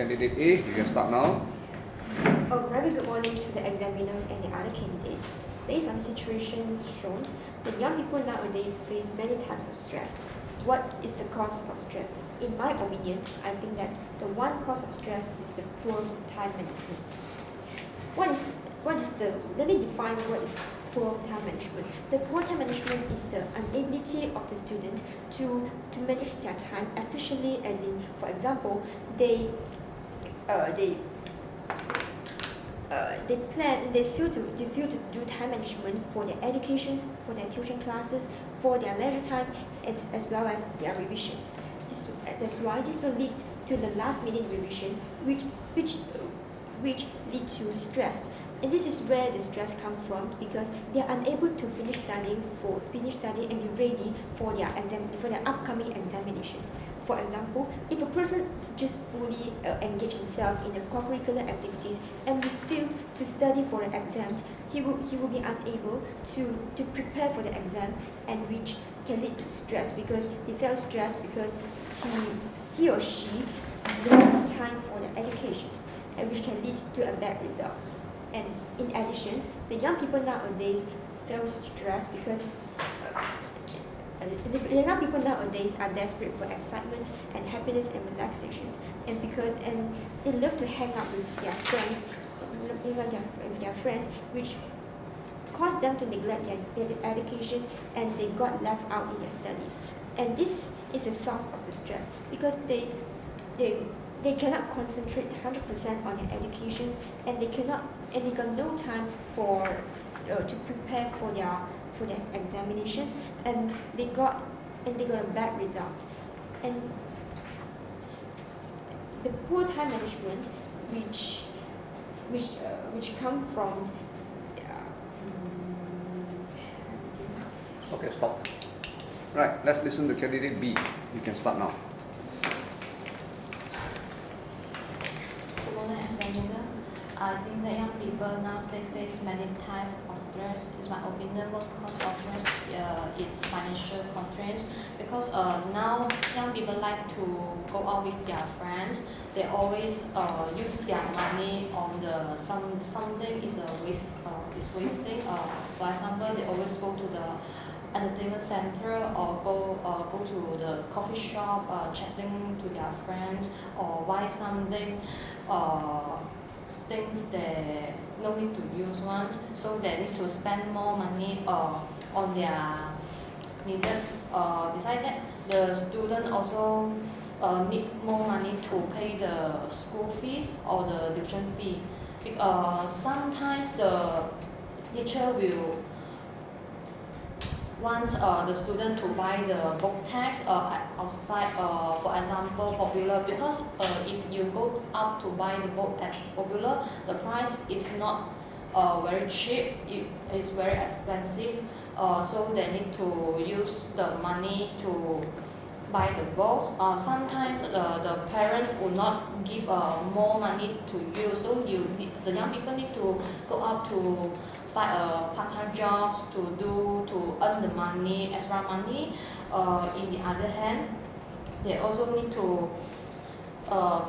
Candidate A, you can start now. A very good morning to the examiners and the other candidates. Based on the situations shown, the young people nowadays face many types of stress. What is the cause of stress? In my opinion, I think that the one cause of stress is the poor time management. Let me define what is poor time management. The poor time management is the inability of the student to manage their time efficiently, as in, for example, they fail to do time management for their educations, for their tuition classes, for their leisure time, as well as their revisions. That's why this will lead to the last minute revision, which lead to stress. And this is where the stress comes from, because they are unable to finish studying and be ready for their upcoming examinations. For example, if a person just fully engage himself in the co-curricular activities and fail to study for the exam, he will be unable to prepare for the exam, and which can lead to stress, because they feel stressed because he or she doesn't have time for the educations, and which can lead to a bad result. And in addition, the young people nowadays feel stressed because the young people nowadays are desperate for excitement and happiness and relaxations, and they love to hang out with their friends, which cause them to neglect their educations, and they got left out in their studies. And this is the source of the stress, because they cannot concentrate 100% on their educations, and they got no time to prepare for their examinations, and they got a bad result. And the poor time management, which come from Okay, stop. Right, let's listen to candidate B. You can start now. Good morning, examiner. I think that young people now they face many types of stress. It's my opinion. What cause of stress is financial constraints, because now young people like to go out with their friends. They always use their money on something is wasting. For example, they always go to the entertainment center, or go to the coffee shop, chatting to their friends, or buy something. Things they no need to use once, so they need to spend more money on their needs. Besides that, the student also need more money to pay the school fees or the tuition fee. Sometimes the teacher will want the student to buy the book tags outside, for example, Popular, because if you go out to buy the book at Popular, the price is not very cheap, it is very expensive, so they need to use the money to buy the books. Sometimes the parents will not give more money to you, so the young people need to go out to find part-time jobs to earn the money, extra money. In the other hand, they also need to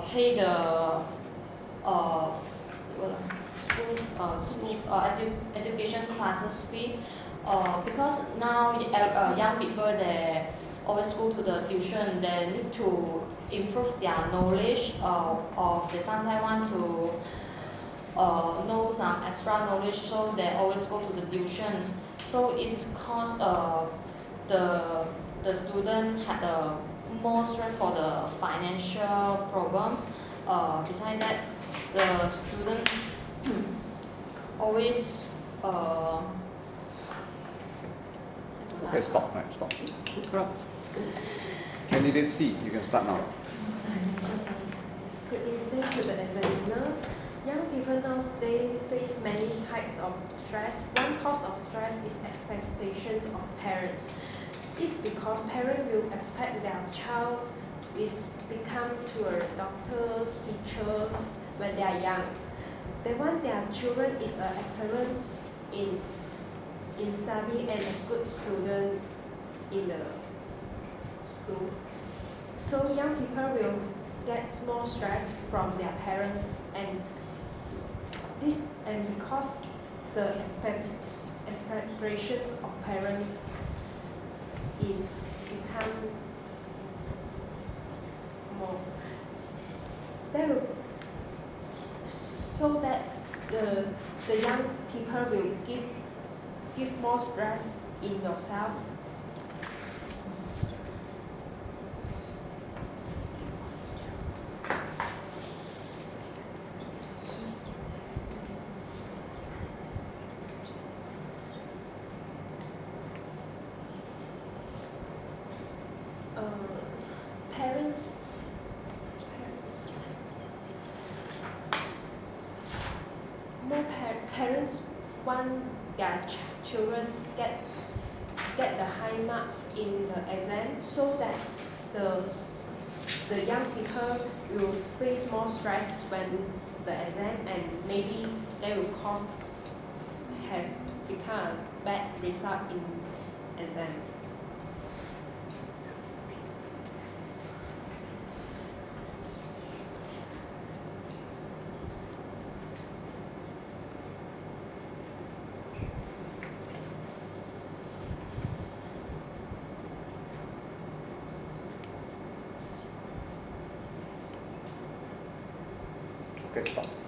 pay the education classes fee, because now young people they always go to the tuition. They need to improve their knowledge, they sometimes want to know some extra knowledge, so they always go to the tuitions. So it's cause the student had more stress for the financial problems. Besides that, the student always Okay, stop. Right, stop. Candidate C, you can start now. Good evening to the examiner. Young people nowadays face many types of stress. One cause of stress is expectations of parents. It's because parents will expect their child is become doctors, teachers when they are young. They want their children is an excellent in study and a good student in the school. So young people will get more stress from their parents, and because the expectations of parents is become more, they will, so that the young people will give more stress in yourself. Parents parents want their children get the high marks in the exam, so that the young people will face more stress when the exam, and maybe they will have become a bad result in exam. Okay, stop.